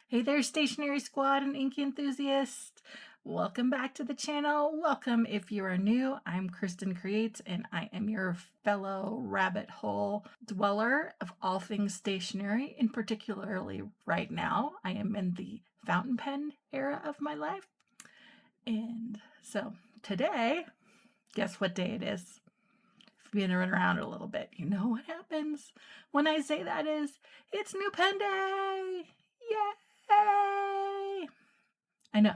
Hey there, stationery squad and ink enthusiast. Welcome back to the channel. Welcome if you are new. I'm Kristen Creates and I am your fellow rabbit hole dweller of all things stationery, and particularly right now I am in the fountain pen era of my life. And so today, guess what day it is? If you've been around a little bit, you know what happens when I say that is, it's new pen day! Yay! I know.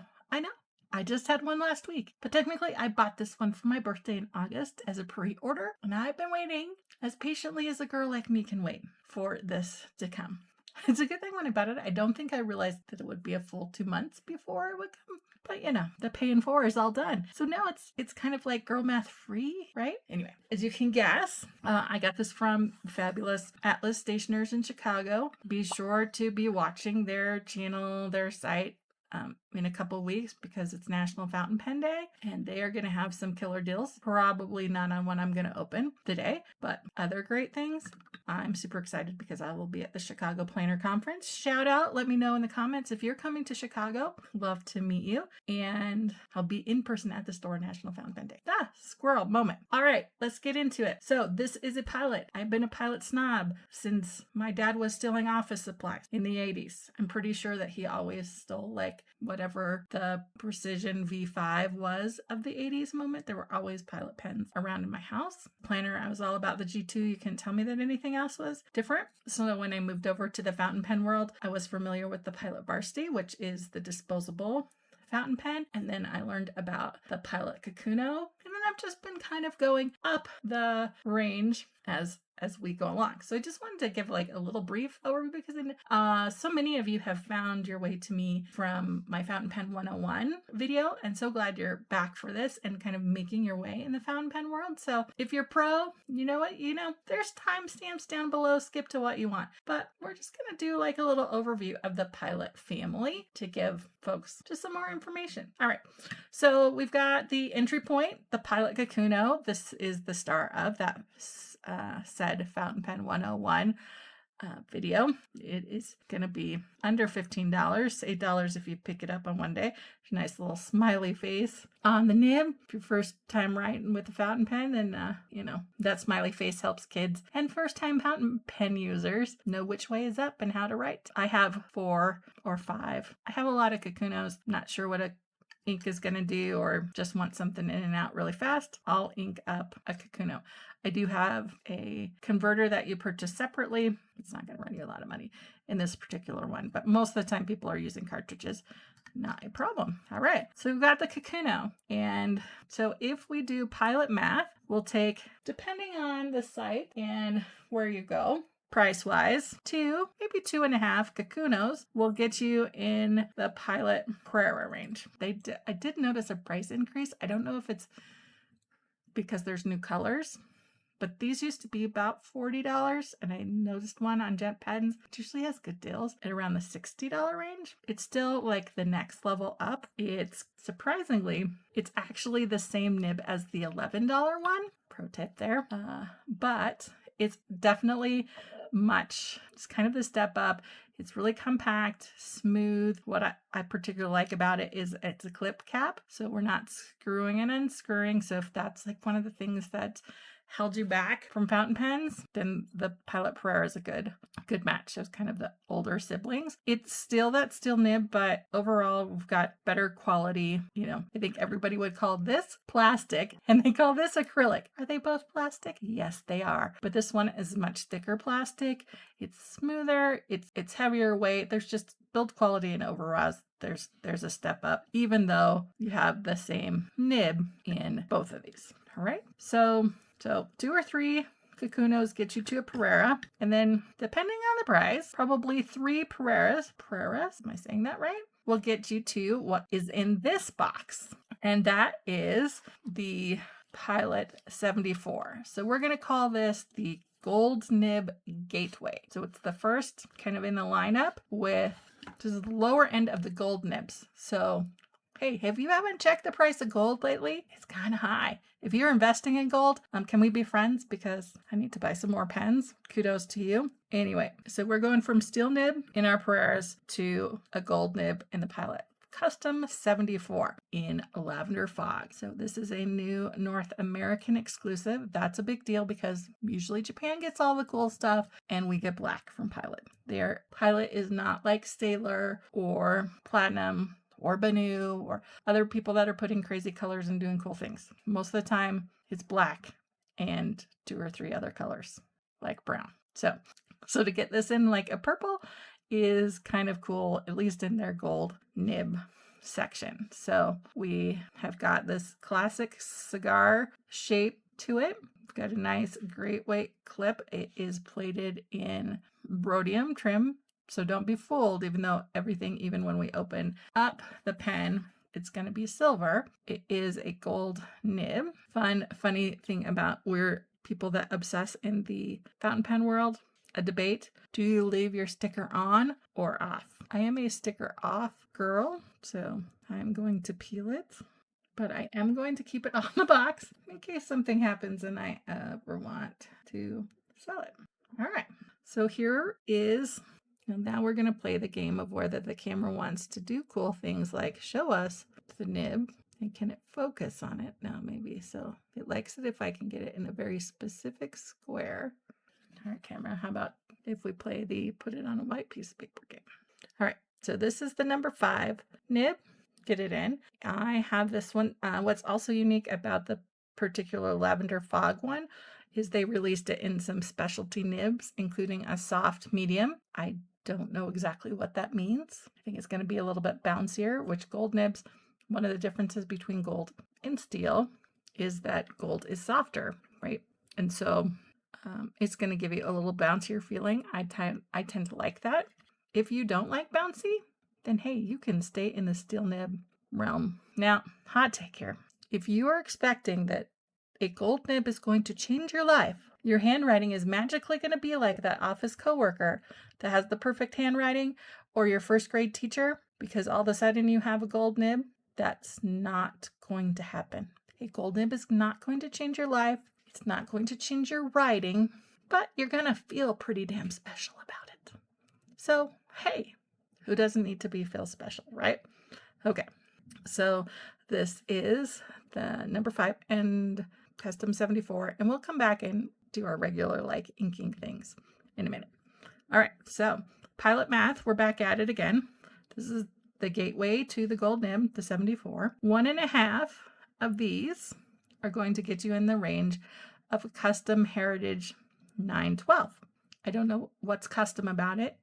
I just had one last week, but technically I bought this one for my birthday in August as a pre-order, and I've been waiting as patiently as a girl like me can wait for this to come. It's a good thing when I bought it, I don't think I realized that it would be a full 2 months before it would come. But you know, the paying for is all done. So now it's kind of like girl math free, right? Anyway, as you can guess, I got this from fabulous Atlas Stationers in Chicago. Be sure to be watching their channel, their site, in a couple weeks because it's National Fountain Pen Day and they are going to have some killer deals. Probably not on one I'm going to open today, but other great things. I'm super excited because I will be at the Chicago Planner Conference. Shout out, let me know in the comments if you're coming to Chicago. Love to meet you. And I'll be in person at the store National Fountain Pen Day. Squirrel moment. All right, let's get into it. So this is a pilot. I've been a pilot snob since my dad was stealing office supplies in the 80s. I'm pretty sure that he always stole like whatever the Precision V5 was of the 80s moment. There were always pilot pens around in my house. Planner, I was all about the G2. You couldn't tell me that anything else was different. So when I moved over to the fountain pen world, I was familiar with the Pilot Varsity, which is the disposable fountain pen. And then I learned about the Pilot Kakuno. And then I've just been kind of going up the range as we go along. So I just wanted to give like a little brief overview because so many of you have found your way to me from my Fountain Pen 101 video, and so glad you're back for this and kind of making your way in the fountain pen world. So if you're pro, you know what, there's timestamps down below, skip to what you want. But we're just gonna do like a little overview of the Pilot family to give folks just some more information. All right, so we've got the entry point, the Pilot Kakuno. This is the star of that said Fountain Pen 101 video. It is going to be under $15, $8 if you pick it up on one day. Nice little smiley face on the nib. If your first time writing with a fountain pen, then that smiley face helps kids and first time fountain pen users know which way is up and how to write. I have 4 or 5. I have a lot of Kakunos. Not sure what a ink is going to do or just want something in and out really fast. I'll ink up a Kakuno. I do have a converter that you purchase separately. It's not going to run you a lot of money in this particular one, but most of the time people are using cartridges. Not a problem. All right, so we've got the Kakuno. And so if we do pilot math, we'll take, depending on the site and where you go, price-wise, 2, maybe 2.5 Kakunos will get you in the Pilot Prera range. I did notice a price increase. I don't know if it's because there's new colors, but these used to be about $40, and I noticed one on Jet Pens, which usually has good deals, at around the $60 range. It's still like the next level up. It's surprisingly, it's actually the same nib as the $11 one. Pro tip there. But it's definitely it's kind of the step up. It's really compact, smooth. What I particularly like about it is it's a clip cap, so we're not screwing and unscrewing. So if that's like one of the things that held you back from fountain pens, then the Pilot Prera is a good match. It's kind of the older siblings. It's still that steel nib, but overall we've got better quality. I think everybody would call this plastic and they call this acrylic. Are they both plastic? Yes, they are. But this one is much thicker plastic. It's smoother. It's heavier weight. There's just build quality and overall there's a step up, even though you have the same nib in both of these. All right. So 2 or 3 Kakunos get you to a Prera, and then depending on the price, probably 3 Preras, am I saying that right? Will get you to what is in this box, and that is the Pilot 74. So we're going to call this the Gold Nib Gateway. So it's the first kind of in the lineup with just the lower end of the gold nibs. So hey, if you haven't checked the price of gold lately, it's kind of high. If you're investing in gold, can we be friends? Because I need to buy some more pens. Kudos to you. Anyway, so we're going from steel nib in our Pereiras to a gold nib in the Pilot. Custom 74 in Lavender Fog. So this is a new North American exclusive. That's a big deal because usually Japan gets all the cool stuff and we get black from Pilot. Their Pilot is not like Sailor or Platinum or Banu or other people that are putting crazy colors and doing cool things. Most of the time it's black and 2 or 3 other colors like brown. So to get this in like a purple is kind of cool, at least in their gold nib section. So we have got this classic cigar shape to it. We've got a nice great weight clip. It is plated in rhodium trim. So don't be fooled, even though everything, even when we open up the pen, it's going to be silver. It is a gold nib. Funny thing about we're people that obsess in the fountain pen world, a debate. Do you leave your sticker on or off? I am a sticker off girl, so I'm going to peel it, but I am going to keep it on the box in case something happens and I ever want to sell it. All right, so here is, and now we're going to play the game of whether the camera wants to do cool things like show us the nib. And can it focus on it? No, maybe. So it likes it if I can get it in a very specific square. All right, camera, how about if we play the put it on a white piece of paper game? All right, so this is the number 5 nib. Get it in. I have this one. What's also unique about the particular Lavender Fog one is they released it in some specialty nibs, including a soft medium. I don't know exactly what that means. I think it's going to be a little bit bouncier, which gold nibs, one of the differences between gold and steel is that gold is softer, right? And so it's going to give you a little bouncier feeling. I tend to like that. If you don't like bouncy, then hey, you can stay in the steel nib realm. Now, hot take here. If you are expecting that a gold nib is going to change your life, your handwriting is magically going to be like that office coworker that has the perfect handwriting or your first grade teacher because all of a sudden you have a gold nib, that's not going to happen. A gold nib is not going to change your life. It's not going to change your writing, but you're going to feel pretty damn special about it. So, hey, who doesn't need to feel special, right? Okay, so this is the number 5 and custom 74, and we'll come back and do our regular like inking things in a minute. All right, so Pilot math, we're back at it again. This is the gateway to the gold nib, the 74. 1.5 of these are going to get you in the range of a custom Heritage 912. I don't know what's custom about it.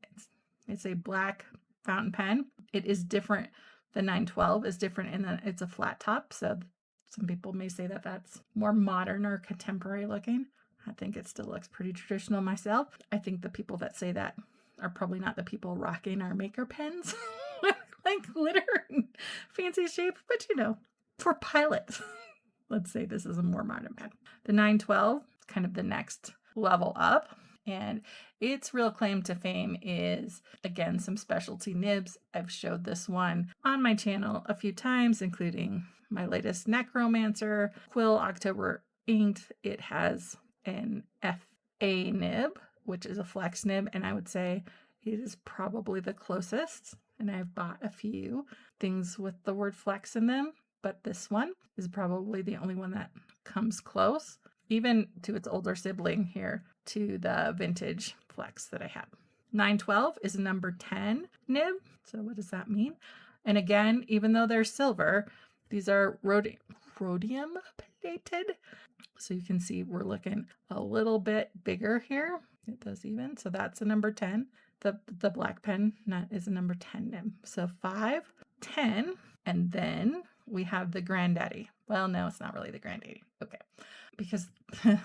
It's a black fountain pen. It is different. The 912 is different in that it's a flat top. So some people may say that that's more modern or contemporary looking. I think it still looks pretty traditional myself. I think the people that say that are probably not the people rocking our maker pens like glitter and fancy shapes, but for pilots. Let's say this is a more modern pen. The 912 is kind of the next level up, and its real claim to fame is, again, some specialty nibs. I've showed this one on my channel a few times, including my latest Necromancer, Quill October Inked. It has an FA nib, which is a flex nib, and I would say it is probably the closest, and I've bought a few things with the word flex in them. But this one is probably the only one that comes close, even to its older sibling here, to the vintage flex that I have. 912 is a number 10 nib. So what does that mean? And again, even though they're silver, these are rhodium plated. So you can see we're looking a little bit bigger here. It does even. So that's a number 10. The black pen is a number 10 nib. So 5, 10, and then we have the granddaddy. Well, no, it's not really the granddaddy. Okay. Because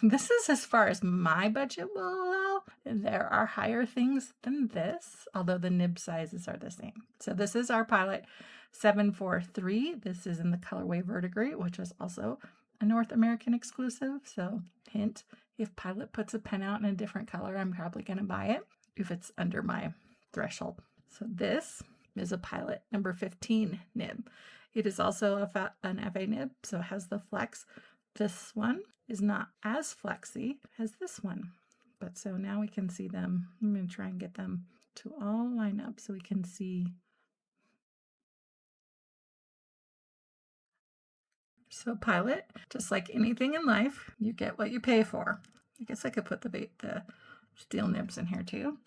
this is as far as my budget will allow. There are higher things than this, although the nib sizes are the same. So this is our Pilot 743. This is in the colorway Verdigris, which is also a North American exclusive. So hint, if Pilot puts a pen out in a different color, I'm probably going to buy it if it's under my threshold. So this is a Pilot number 15 nib. It is also an FA nib, so it has the flex. This one is not as flexy as this one, But so now we can see them. I'm going to try and get them to all line up so we can see. So Pilot, just like anything in life, you get what you pay for. I guess I could put the steel nibs in here too.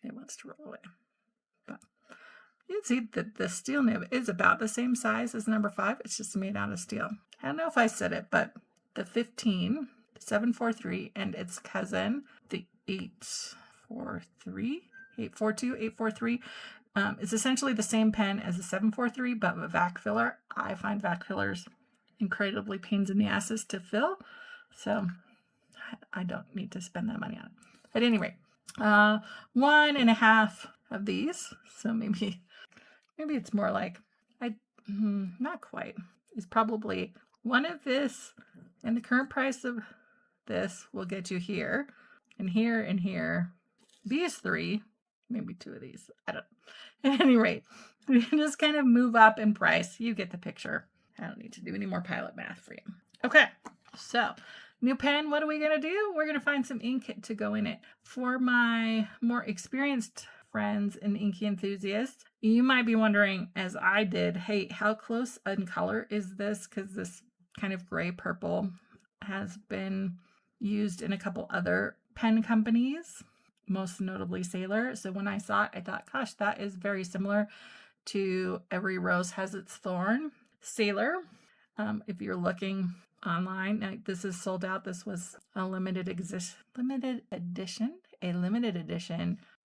It wants to roll away. But you can see that the steel nib is about the same size as number 5. It's just made out of steel. I don't know if I said it, but the 15, 743, and its cousin, the 842, 843, it's essentially the same pen as the 743, but with vac filler. I find vac fillers incredibly pains in the asses to fill, so I don't need to spend that money on it. At any rate, 1.5 of these, so maybe it's more like, not quite. It's probably one of this, and the current price of this will get you here, and here, and here. These 3, maybe 2 of these. I don't know. At any rate, we can just kind of move up in price. You get the picture. I don't need to do any more pilot math for you. Okay, so new pen, what are we going to do? We're going to find some ink to go in it. For my more experienced friends and inky enthusiasts, you might be wondering, as I did, hey, how close in color is this? Because this kind of gray purple has been used in a couple other pen companies, most notably Sailor. So when I saw it, I thought, gosh, that is very similar to Every Rose Has Its Thorn. Sailor, if you're looking online, this is sold out. This was a limited edition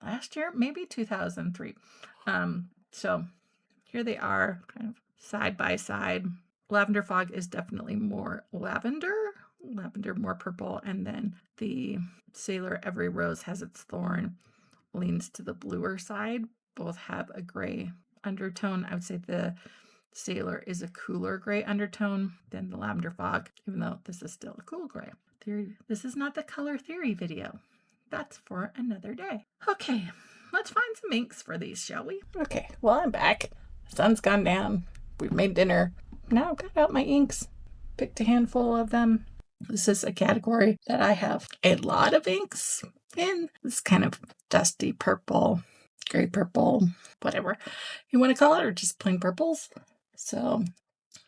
last year, maybe 2003. So here they are, kind of side by side. Lavender Fog is definitely more lavender more purple, and then the Sailor Every Rose Has Its Thorn leans to the bluer side. Both have a gray undertone. I would say the Sailor is a cooler gray undertone than the Lavender Fog, even though this is still a cool gray. This is not the color theory video. That's for another day. Okay, let's find some inks for these, shall we? Okay, well, I'm back. The sun's gone down. We've made dinner. Now I've got out my inks. Picked a handful of them. This is a category that I have a lot of inks in. This kind of dusty purple, gray purple, whatever you want to call it, or just plain purples. So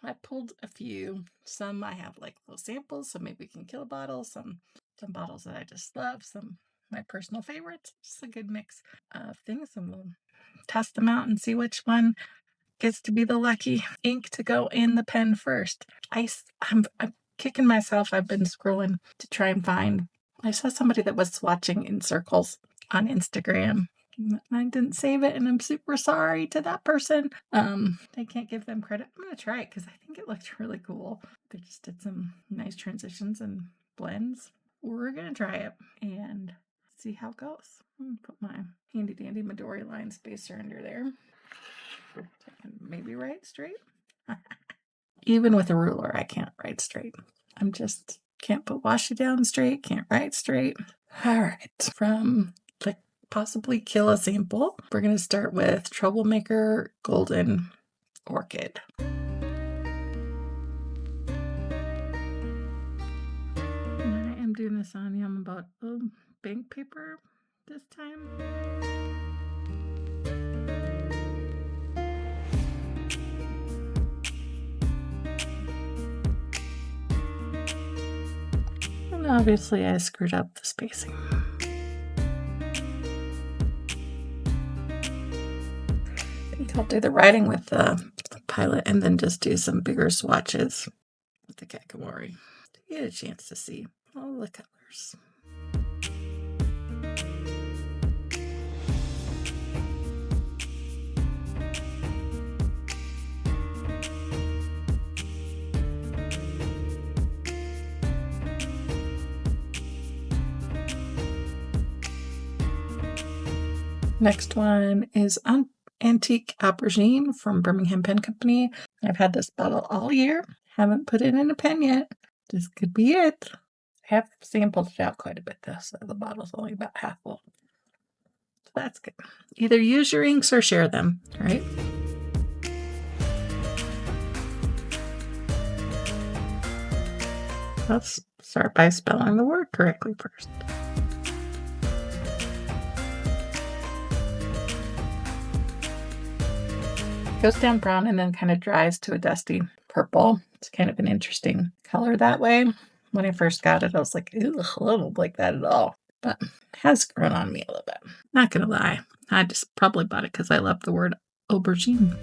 I pulled a few. Some I have like little samples, so maybe we can kill a bottle. Some bottles that I just love, some my personal favorites. Just a good mix of things, and we'll test them out and see which one gets to be the lucky ink to go in the pen first. I'm kicking myself. I've been scrolling to try and find. I saw somebody that was swatching in circles on Instagram. I didn't save it, and I'm super sorry to that person. I can't give them credit. I'm going to try it because I think it looked really cool. They just did some nice transitions and blends. We're going to try it and see how it goes. I'm going to put my handy dandy Midori line spacer under there. I can maybe write straight. Even with a ruler, I can't write straight. I'm just can't put washi down straight, can't write straight. All right, from the possibly kill a sample, we're going to start with Troublemaker Golden Orchid. I am doing this on Yum about bank paper this time. And obviously I screwed up the spacing. I think I'll do the writing with the Pilot and then just do some bigger swatches with the Kakimori to get a chance to see all the colors. Next one is Antique Aubergine from Birmingham Pen Company. I've had this bottle all year. Haven't put it in a pen yet. This could be it. I have sampled it out quite a bit though, so the bottle's only about half full. So that's good. Either use your inks or share them, right? That's Start by spelling the word correctly first. Goes down brown and then kind of dries to a dusty purple. It's kind of an interesting color that way. When I first got it, I was like, ew, I don't like that at all. But it has grown on me a little bit. Not gonna lie. I just probably bought it because I love the word aubergine.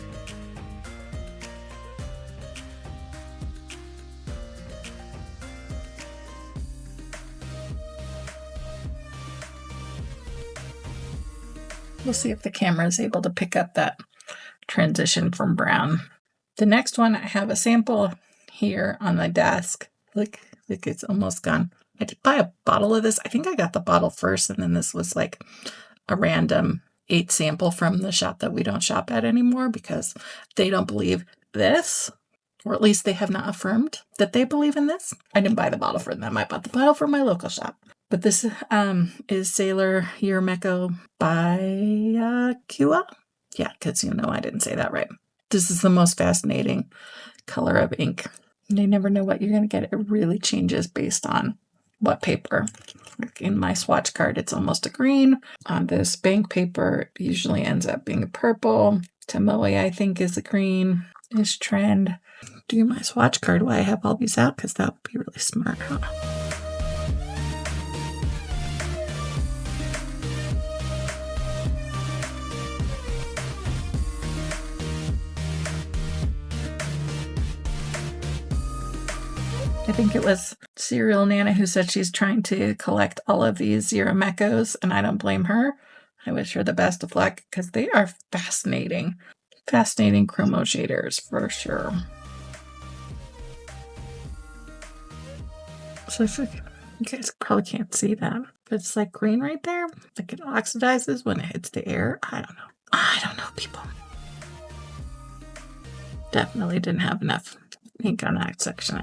We'll see if the camera is able to pick up that transition from brown. The next one, I have a sample here on my desk. Look, it's almost gone. I did buy a bottle of this. I think I got the bottle first, and then this was like a random 8 sample from the shop that we don't shop at anymore because they don't believe this, or at least they have not affirmed that they believe in this. I didn't buy the bottle for them. I bought the bottle from my local shop. But this is Sailor Yermeko by Kua. Yeah, because I didn't say that right. This is the most fascinating color of ink. You never know what you're going to get. It really changes based on what paper. Like in my swatch card, it's almost a green. On this bank paper, it usually ends up being a purple. Tomoe, I think, is a green-ish trend. Do my swatch card while I have all these out, because that would be really smart, huh? I think it was Serial Nana who said she's trying to collect all of these Yermekos, and I don't blame her. I wish her the best of luck because they are fascinating. Fascinating chromo shaders for sure. So you guys probably can't see that, but it's like green right there. Like it oxidizes when it hits the air. I don't know, people. Definitely didn't have enough ink on that section.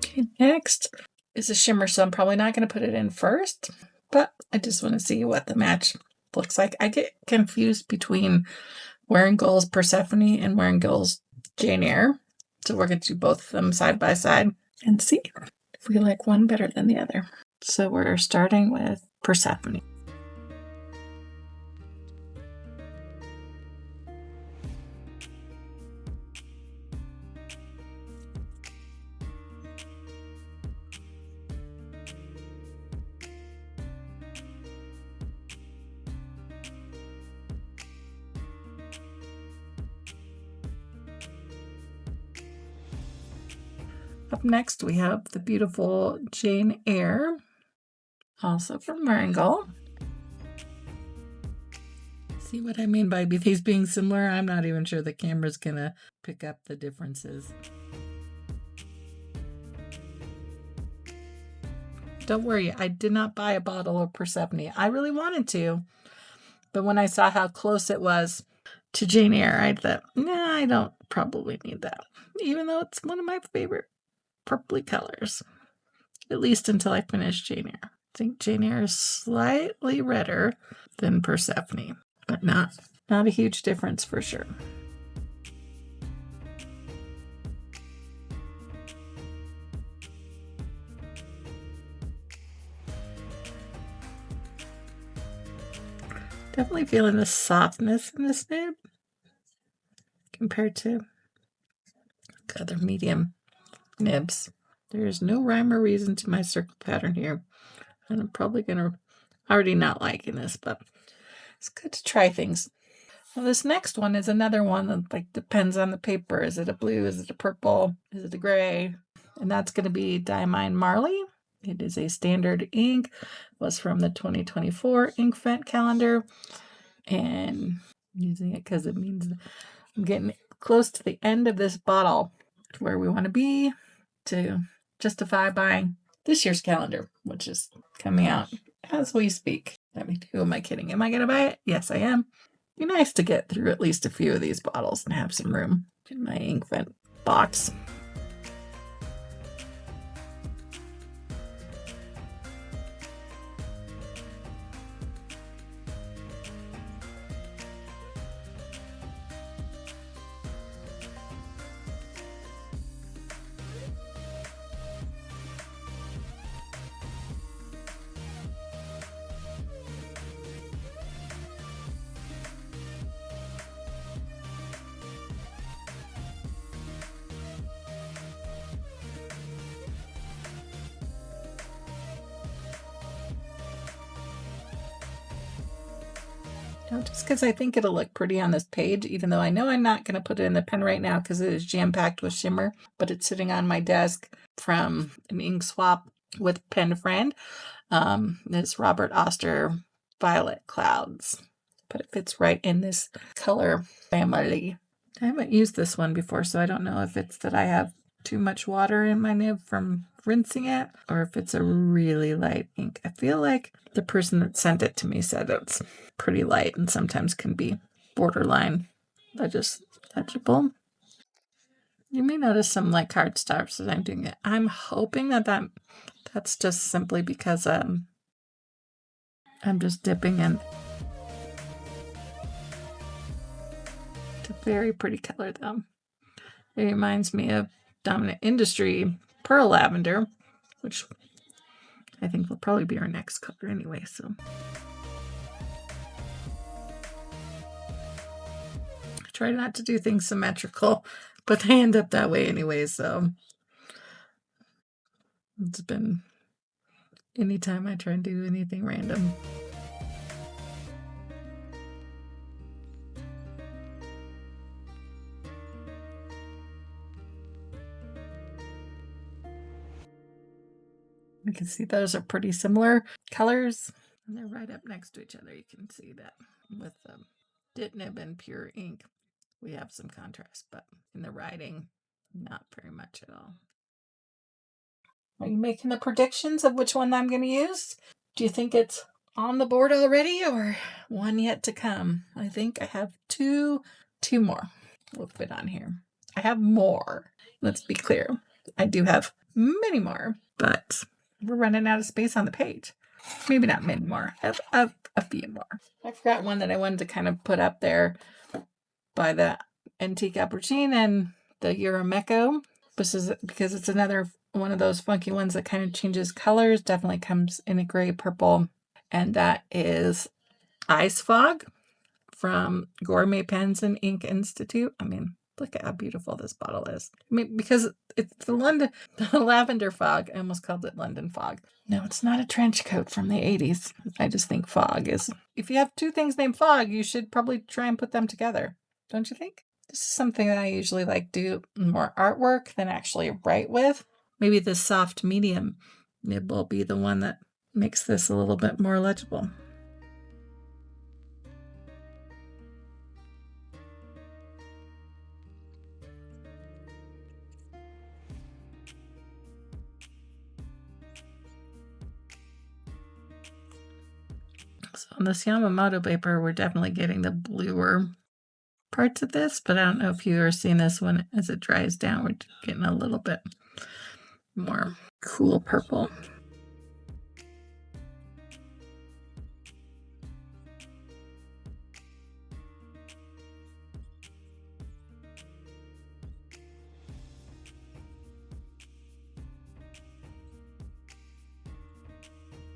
Okay, next is a shimmer, so I'm probably not going to put it in first, but I just want to see what the match looks like. I get confused between Wearingul's Persephone and Wearingul's Jane Eyre, so we're going to do both of them side by side and see if we like one better than the other. So we're starting with Persephone. Up next, we have the beautiful Jane Eyre, also from Wearingul. See what I mean by these being similar? I'm not even sure the camera's gonna pick up the differences. Don't worry, I did not buy a bottle of Persephone. I really wanted to, but when I saw how close it was to Jane Eyre, I thought, nah, I don't probably need that, even though it's one of my favorite purpley colors, at least until I finish Jane Eyre. I think Jane Eyre is slightly redder than Persephone, but not a huge difference for sure. Definitely feeling the softness in this nib compared to other medium nibs. There's no rhyme or reason to my circle pattern here. And I'm probably already not liking this, but it's good to try things. Well, this next one is another one that depends on the paper. Is it a blue? Is it a purple? Is it a gray? And that's going to be Diamine Marley. It is a standard ink. It was from the 2024 Inkvent calendar. And I'm using it because it means I'm getting close to the end of this bottle to where we want to be to justify buying this year's calendar, which is coming out as we speak. Who am I kidding? Am I going to buy it? Yes, I am. Be nice to get through at least a few of these bottles and have some room in my Inkvent box. Just because I think it'll look pretty on this page, even though I know I'm not going to put it in the pen right now because it is jam-packed with shimmer, but it's sitting on my desk from an ink swap with Pen Friend. This Robert Oster Violet Clouds, but it fits right in this color family. I haven't used this one before, so I don't know if it's that I have too much water in my nib from rinsing it, or if it's a really light ink. I feel like the person that sent it to me said it's pretty light and sometimes can be borderline legible. You may notice some like hard stops as I'm doing it. I'm hoping that's just simply because I'm just dipping in. It's a very pretty color though. It reminds me of Dominant Industry Pearl Lavender, which I think will probably be our next color anyway, so. I try not to do things symmetrical, but they end up that way anyway, so. It's been anytime I try and do anything random. You can see those are pretty similar colors, and they're right up next to each other. You can see that with Dit Nib and Pure Ink, we have some contrast, but in the writing, not very much at all. Are you making the predictions of which one I'm going to use? Do you think it's on the board already or one yet to come? I think I have two more will fit on here. I have more. Let's be clear. I do have many more, but we're running out of space on the page. Maybe not many more. I have a few more. I forgot one that I wanted to kind of put up there by the Antique Aubergine and the Euromeco. This is because it's another one of those funky ones that kind of changes colors. Definitely comes in a gray purple. And that is Ice Fog from Gourmet Pens and Ink Institute. I mean, look at how beautiful this bottle is. I mean, because it's the Lavender Fog. I almost called it London Fog. No, it's not a trench coat from the 80s. I just think fog is. If you have two things named Fog, you should probably try and put them together. Don't you think? This is something that I usually like do more artwork than actually write with. Maybe this soft medium nib will be the one that makes this a little bit more legible. So on this Yamamoto paper, we're definitely getting the bluer parts of this, but I don't know if you are seeing this one as it dries down. We're getting a little bit more cool purple.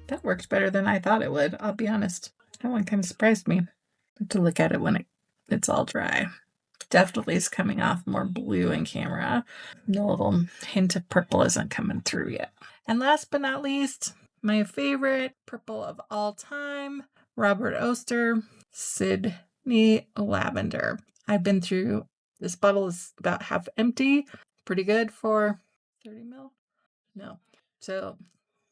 That works better than I thought it would, I'll be honest. That one kind of surprised me. I have to look at it when it's all dry. Definitely is coming off more blue in camera. The little hint of purple isn't coming through yet. And last but not least, my favorite purple of all time, Robert Oster Sydney Lavender. I've been through, this bottle is about half empty. Pretty good for 30 mil? No. So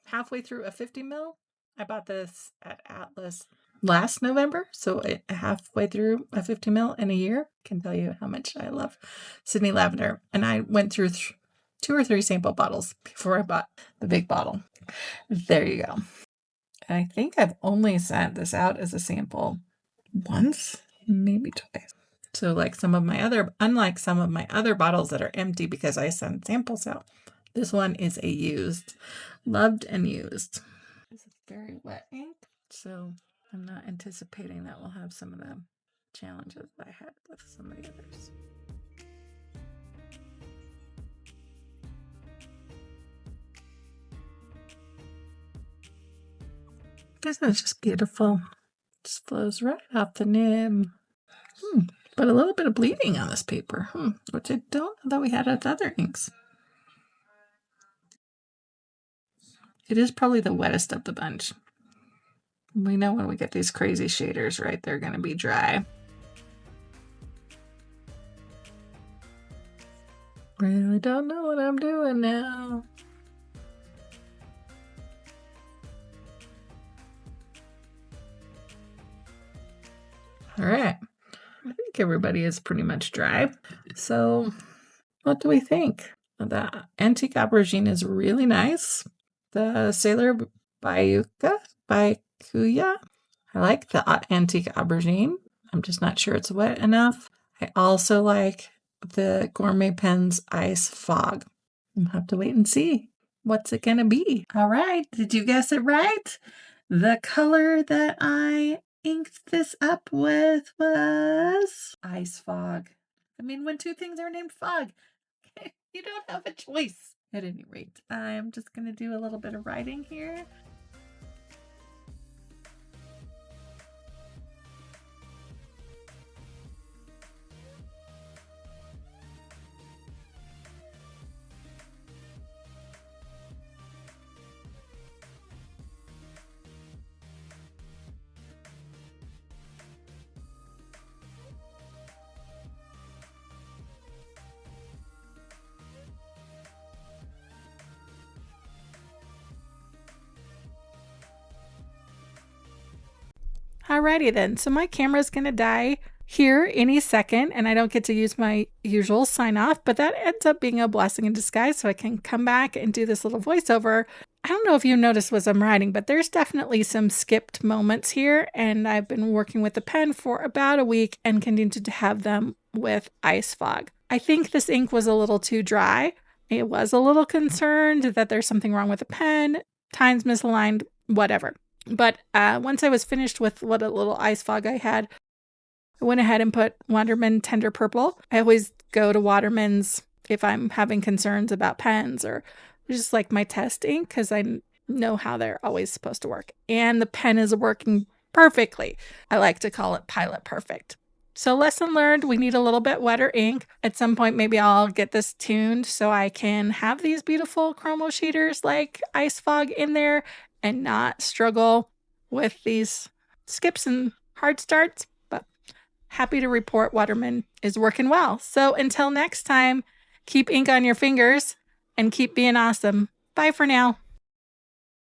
halfway through a 50 mil. I bought this at Atlas last November, so halfway through a 50 mil in a year. Can tell you how much I love Sydney Lavender. And I went through 2 or 3 sample bottles before I bought the big bottle. There you go. And I think I've only sent this out as a sample once, maybe twice. So unlike some of my other bottles that are empty because I send samples out, this one is a used, loved and used. It's very wet ink, so I'm not anticipating that we'll have some of the challenges I had with some of the others. Isn't it just beautiful? Just flows right off the nib. But a little bit of bleeding on this paper, which I don't know that we had with other inks. It is probably the wettest of the bunch. We know when we get these crazy shaders, right? They're going to be dry. Really don't know what I'm doing now. All right. I think everybody is pretty much dry. So what do we think? The antique aubergine is really nice. The Sailor Bayuka, I like the antique aubergine. I'm just not sure it's wet enough. I also like the Gourmet Pens Ice Fog. We'll have to wait and see. What's it gonna be? All right, did you guess it right? The color that I inked this up with was Ice Fog. I mean, when two things are named Fog, you don't have a choice. At any rate, I'm just gonna do a little bit of writing here. Alrighty then, so my camera's gonna die here any second and I don't get to use my usual sign off, but that ends up being a blessing in disguise so I can come back and do this little voiceover. I don't know if you noticed as I'm writing, but there's definitely some skipped moments here, and I've been working with the pen for about a week and continue to have them with Ice Fog. I think this ink was a little too dry. I was a little concerned that there's something wrong with the pen, times misaligned, whatever. But once I was finished with what a little ice fog I had, I went ahead and put Waterman Tender Purple. I always go to Waterman's if I'm having concerns about pens or just like my test ink because I know how they're always supposed to work. And the pen is working perfectly. I like to call it Pilot Perfect. So lesson learned, we need a little bit wetter ink. At some point, maybe I'll get this tuned so I can have these beautiful chromo shaders like Ice Fog in there and not struggle with these skips and hard starts. But happy to report Waterman is working well. So until next time, keep ink on your fingers and keep being awesome. Bye for now.